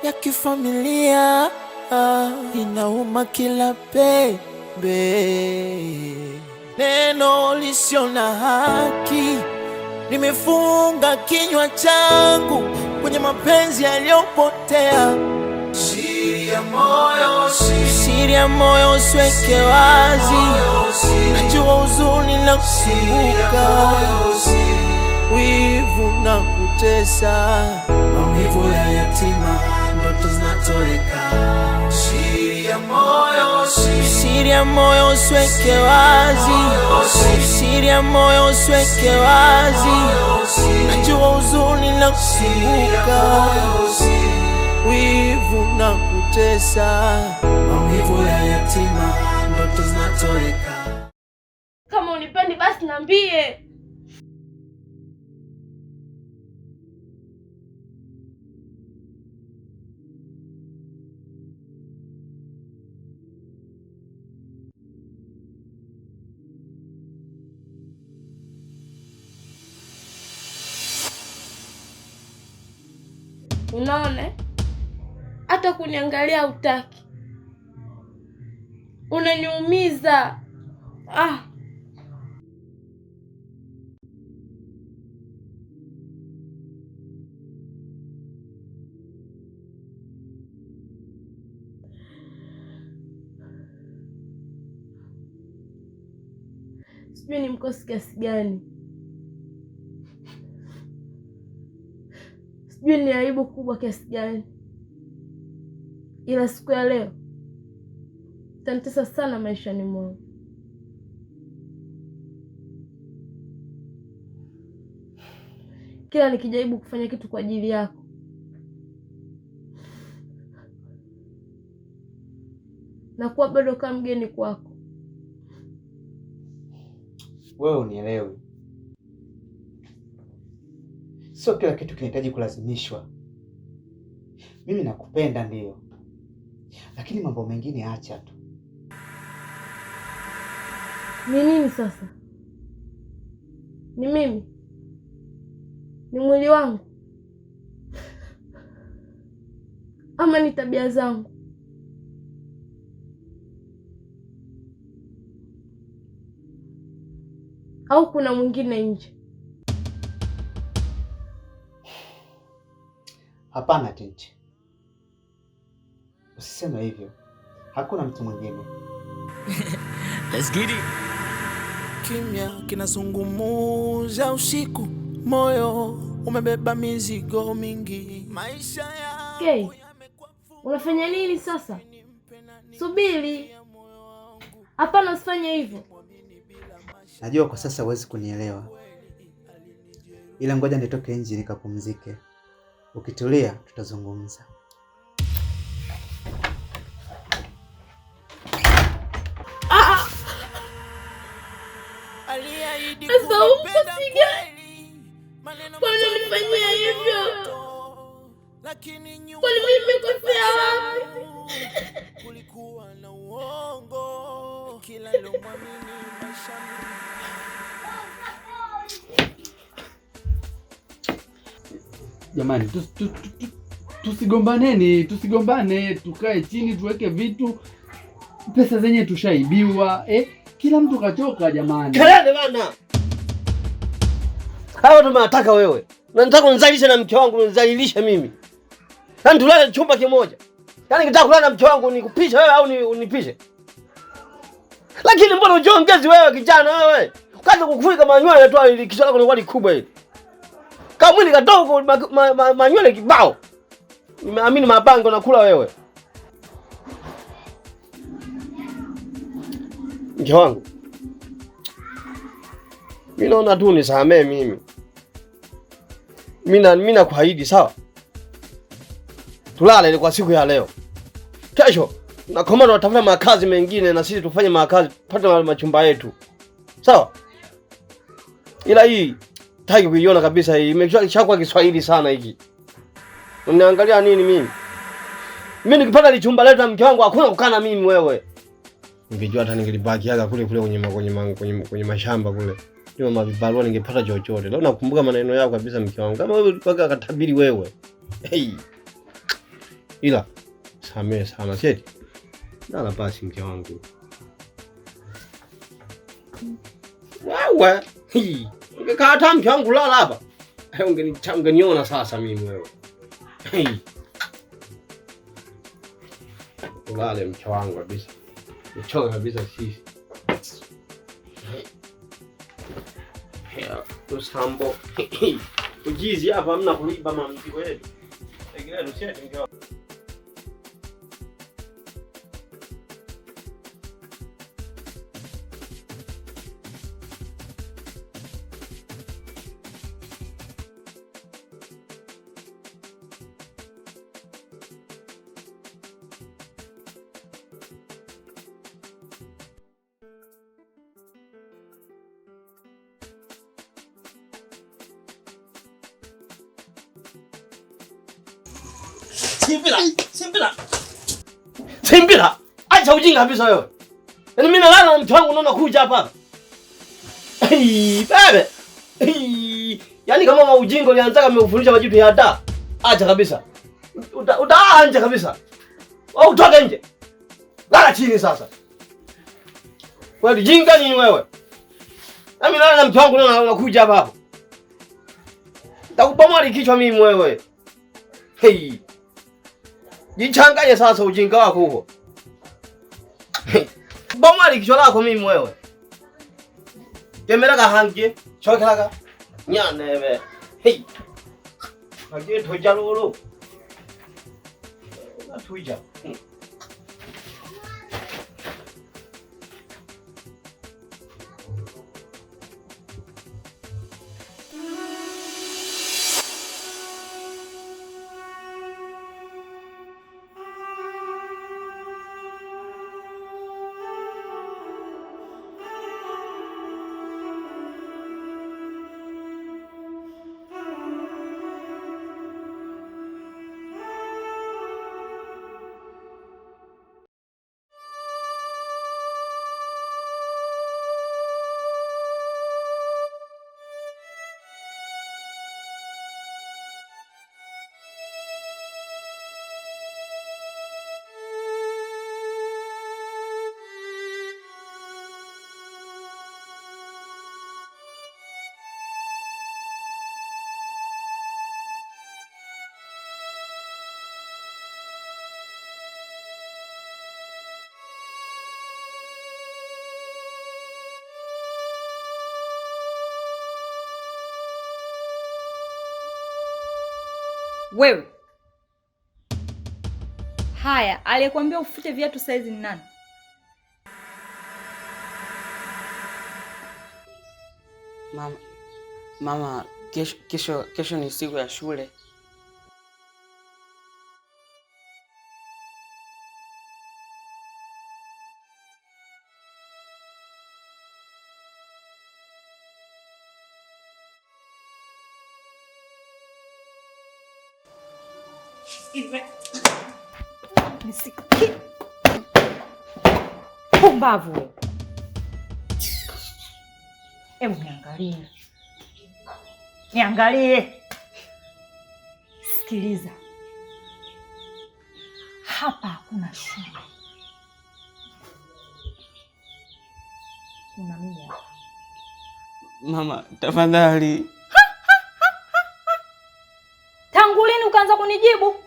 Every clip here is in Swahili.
ya kifamilia, inauma kila pembe. Neno lisio na haki, nimefunga kinywa changu kwenye mapenzi yaliyopotea. Siri ya moyo usiweke wazi, najua huzuni na kukumbuka, wivu na kutesa, maumivu ya yatima, ndoto zinatoweka. Siri ya moyo usiweke wazi, siri ya moyo usiweke wazi, najua huzuni na kukumbuka, wivu na kutesa, maumivu ya yatima, ndoto zinatoweka. Kama unipendi basi niambie. Unaona? Hata kuniangalia hutaki. Unaniumiza. Sijui ni mkosi kiasi gani. Sijui ni aibu kubwa kiasi gani. Ila siku ya leo itanitesa sana maishani mwangu. Kila nikijaribu kufanya kitu kwa ajili yako, nakuwa bado kama mgeni kwako. Wewe unielewi. Sio kila kitu kinahitaji kulazimishwa. Mimi nakupenda ndio, lakini mambo mengine acha tu. Ni nini sasa? Ni mimi? Ni mwili wangu? Ama ni tabia zangu? Au kuna mwingine nje? Hapana Tinti, usiseme hivyo. Hakuna mtu mwingine. Let's get it. Kimya kinazungumuza usiku, moyo umebeba mizigo mingi. Maisha ya unafanya nini sasa? Subiri. Hapana, usifanye hivyo. Najua kwa sasa huwezi kunielewa, ila ngoja nitoke nje nikapumzike. Ukitulia tutazungumza. Sasa uko siga. Kwani unifanyia hivyo? Kwani mimi nimekosea wapi? Kulikuwa na uongo kila lomwamini maishani. Jamani, tusigombane, tukae chini tuweke vitu. Pesa zenye tushaibiwa, kila mtu kachoka jamani. Kelele bana. Hawa tunataka wewe. Nataka unizalishe na mke wangu, unizalishe mimi. Yaani tulale chumba kimoja. Yaani nikitaka kulala na mke wangu nikupishe wewe au unipishe? Lakini mbona ujiongezi wewe kijana wewe? Ukaanza kukufuika manywele tu ili kichwa lako ni kubwa hili. Kama mwili kadogo manywele kibao. Nimeamini mabango nakula wewe. Mke wangu, mimi naona tu nisamee mimi. Mimi nakuahidi sawa? Tulale kwa siku ya leo. Kesho nakoma na watafuta makazi mengine na sisi tufanye makazi pata machumba yetu. Sawa? Ila hii taki kuiona kabisa hii imeshakuwa Kiswahili sana hiki. Unaniangalia nini mimi? Mimi nikipata ni chumba letu na mke wangu hakuna kukaa na mimi wewe. Ningejua hata ningelibakiaga kule kwenye mashamba kule. Ndio mavibarua ningepata chochote. Leo nakumbuka maneno yako kabisa mke wangu. Kama wewe ulikuwa katabiri wewe. Hey. ila samehe sana sheti. Lala basi mke wangu. Wewe, ungekaa hata mke wangu lala hapa. Ungeniona sasa mimi wewe. Ulale mke wangu kabisa. Nichoka kabisa sisi. Usambo. Ujizi hapa hamna kulipa mamzigo yetu. Egea rusheti mke wangu. Simbila. Acha ujinga kabisa wewe. Yaani mimi nalala na mke wangu naona kuja hapa. Bebe. Yaani kama ujinga ulianza kama umefundisha majitu ya ada. Acha kabisa. Utaanja kabisa. Au utoke nje. Lala chini sasa. Wewe ujinga nini wewe? Mimi nalala na mke wangu naona kuja hapa. Nitakubomoa kichwa mimi wewe. Jichanganye sasa ujinga wako huo. Bomoa kichwa lako mimi wewe. Kemera hangie, chokeraga. Nyanebe. Hangie toja lolo. Natuja. Wewe. Haya, aliyekwambia ufute viatu saizi ni nani? Mama, kesho ni siku ya shule. Nisiki. Pumbavu wewe. Hebu niangalie. Niangalie. Sikiliza. Hapa hakuna shule. Kuna mimi hapa. Mama, tafadhali. Tangu lini ukaanza kunijibu?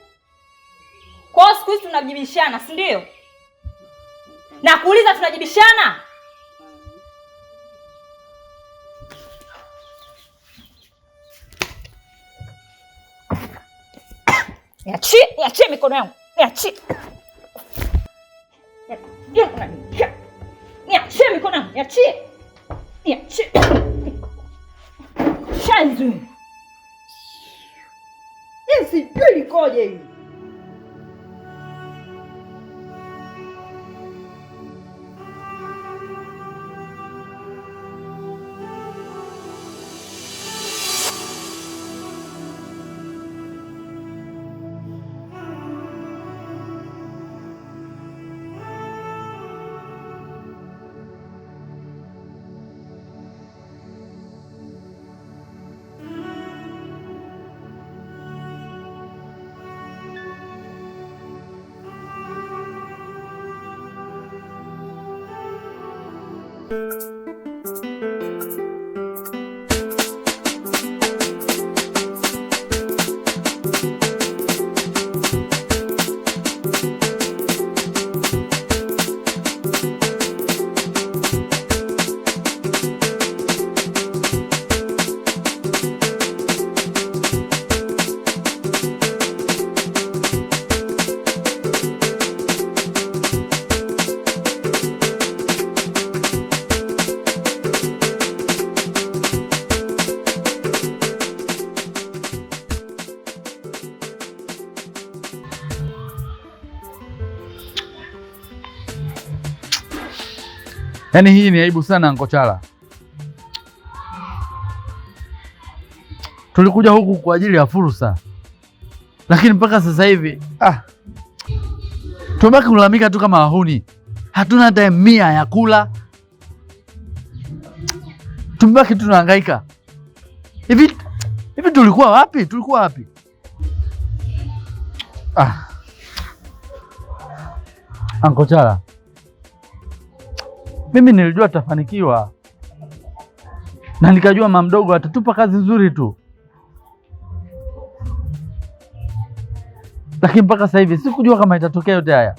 Kwa siku hizi tunajibishana, si ndio? Na kuuliza tunajibishana? Niachie mikono yangu. Niachie mikono yangu. Niachie. Shanzu. Sijui likoje hili. Yaani hii ni aibu sana Anko Chala. Tulikuja huku kwa ajili ya fursa, lakini mpaka sasa hivi tumebaki kulalamika tu kama wahuni. Hatuna hata 100 ya kula, tumebaki tunahangaika. Hivi tulikuwa wapi? Anko Chala, mimi nilijua tutafanikiwa na nikajua mama mdogo atatupa kazi nzuri tu, lakini mpaka sasa hivi sikujua kama itatokea yote haya.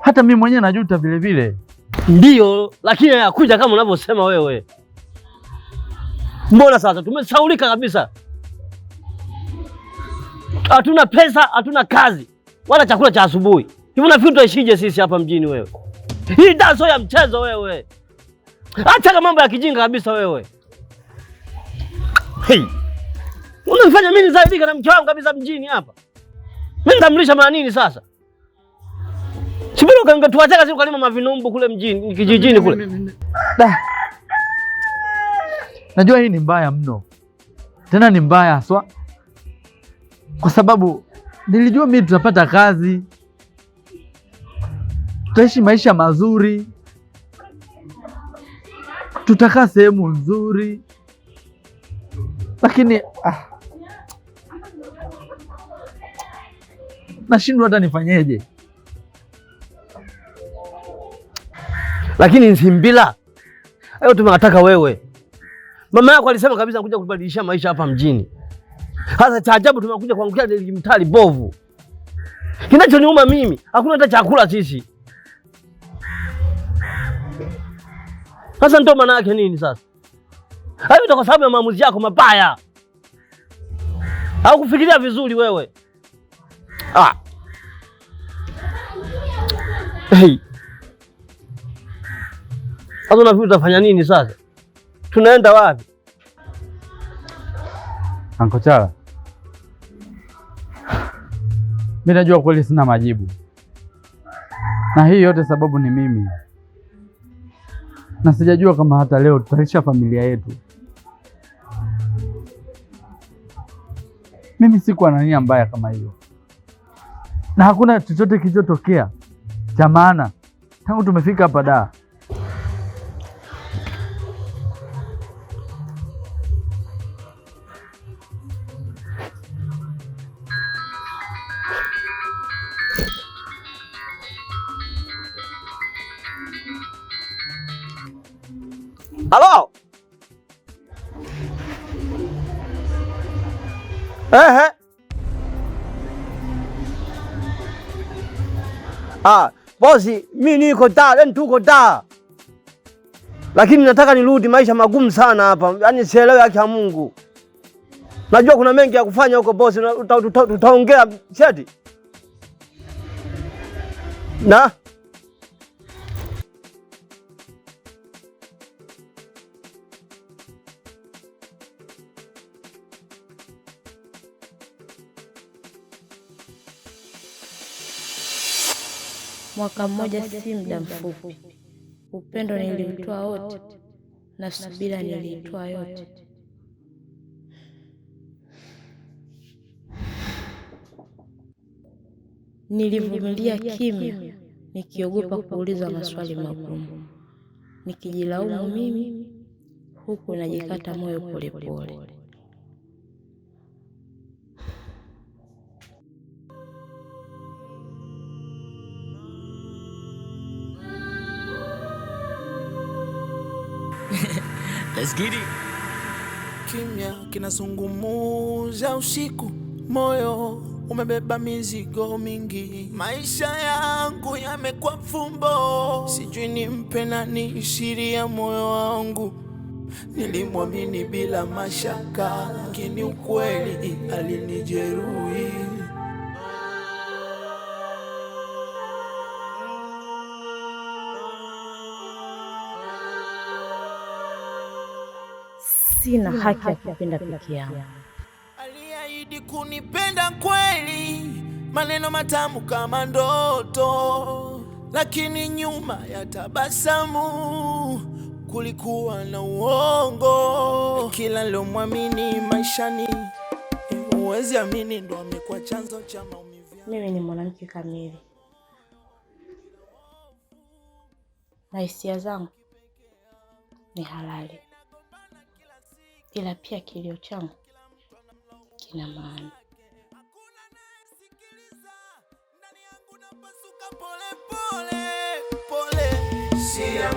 Hata mimi mwenyewe najuta vile vile. Ndiyo, lakini hayakuja kama unavyosema wewe. Mbona sasa tumesaulika kabisa? Hatuna pesa, hatuna kazi, wala chakula cha asubuhi. Hivi unafikiri tutaishije sisi hapa mjini wewe? Hii daso ya mchezo wewe. Acha mambo ya kijinga kabisa wewe. Hey. Unanifanya mimi nizaidika na mke wangu kabisa mjini hapa. Mimi nitamlisha maana nini sasa? Sibiri ungetuacha sisi ukalima mavinumbu kule mjini, kijijini kule. Najua hii ni mbaya mno. Tena ni mbaya haswa. Kwa sababu nilijua mimi tutapata kazi, tutaishi maisha mazuri, tutakaa sehemu nzuri, lakini nashindwa hata nifanyeje. Lakini Nsimbila, hayo tumewataka wewe. Mama yako alisema kabisa anakuja kubadilisha maisha hapa mjini. Hasa cha ajabu tumekuja kuangukia mtali bovu. Kinachoniuma mimi, hakuna hata chakula sisi. Sasa ndio maana yake nini sasa? Hayo ndio kwa sababu ya maamuzi yako mabaya. Au kufikiria vizuri wewe. Hey. Sasa unafikiri utafanya nini sasa? Tunaenda wapi? Anko Chala, mimi najua kweli sina majibu, na hii yote sababu ni mimi, na sijajua kama hata leo tutalisha familia yetu. Mimi sikuwa na nia mbaya kama hiyo, na hakuna chochote kilichotokea cha maana tangu tumefika hapa Dar. Halo? Bosi, mimi niko Dar, tuko Dar. Lakini nataka nirudi, maisha magumu sana hapa. Yaani sielewi haki ya Mungu. Najua kuna mengi ya kufanya huko bosi, tutaongea sheti. Na Mwaka mmoja si muda mfupi. Upendo niliutoa wote na subira niliitoa yote. Nilivumilia kimya, nikiogopa kuuliza maswali magumu, nikijilaumu mimi huku najikata moyo polepole. Let's get it. Kimya kinazungumuza usiku, moyo umebeba mizigo mingi. Maisha yangu yamekuwa fumbo, sijui nimpe nani siri ya moyo wangu. Nilimwamini bila mashaka, lakini ukweli alinijeruhi. Sina haki ya kupenda peke yangu. Aliahidi kunipenda kweli, maneno matamu kama ndoto, lakini nyuma ya tabasamu kulikuwa na uongo. Kila nilomwamini maishani, huwezi amini, ndo amekuwa chanzo cha maumivu. Mimi ni mwanamke kamili na hisia zangu ni halali, ila pia kilio changu kina maana. Siri ya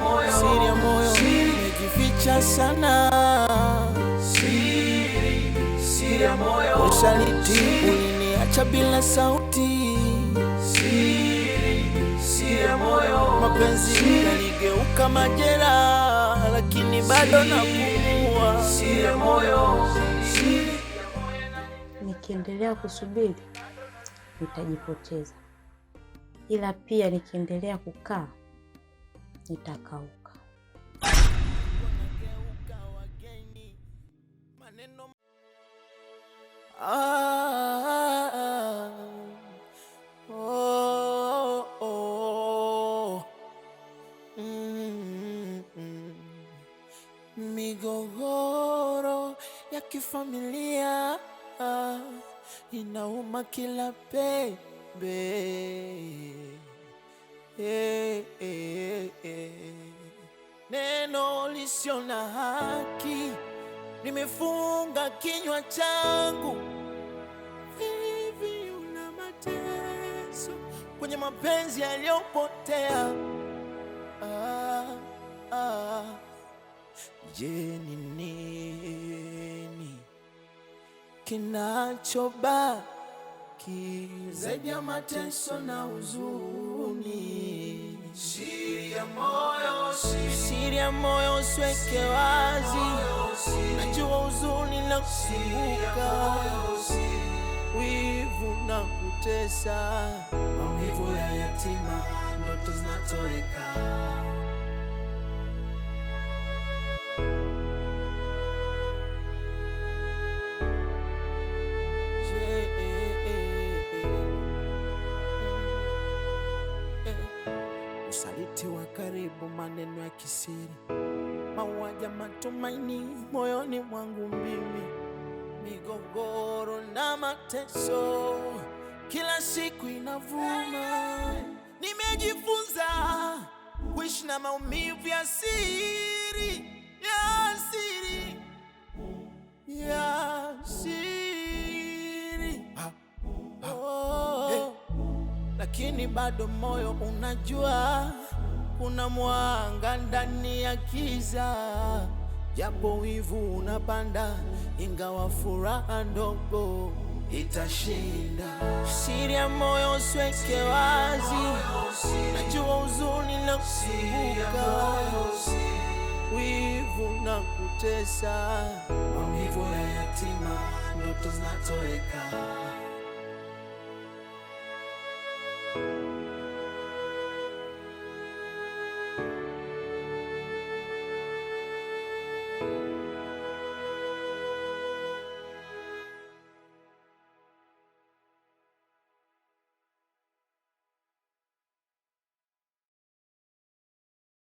moyo imejificha sana. Siri ya moyo, usaliti uliniacha bila sauti. Siri ya moyo, mapenzi yaligeuka majeraha, lakini bado napumua. Siri ya moyo, nikiendelea kusubiri nitajipoteza, ila pia nikiendelea kukaa nitakauka. Migogoro ya kifamilia inauma kila pembe. Neno lisio na haki nimefunga kinywa changu. Hivi una mateso kwenye mapenzi yaliyopotea. Je, ni nini kinachobaki zaidi ya mateso na huzuni? Siri ya moyo usiweke wazi. Najua huzuni na kukumbuka, wivu na kutesa, maumivu ya yatima, ndoto zinatoweka. Usaliti wa karibu, maneno ya kisiri, mauaji ya matumaini moyoni mwangu mimi. Migogoro na mateso kila siku inavuma. Nimejifunza kuishi na maumivu ya siri, ya siri, ya siri. Lakini bado moyo unajua kuna mwanga ndani ya kiza. Japo wivu unapanda, ingawa furaha ndogo itashinda. Siri ya moyo usiweke wazi. Najua huzuni na kukumbuka, wivu na kutesa, maumivu ya yatima, ndoto zinatoweka.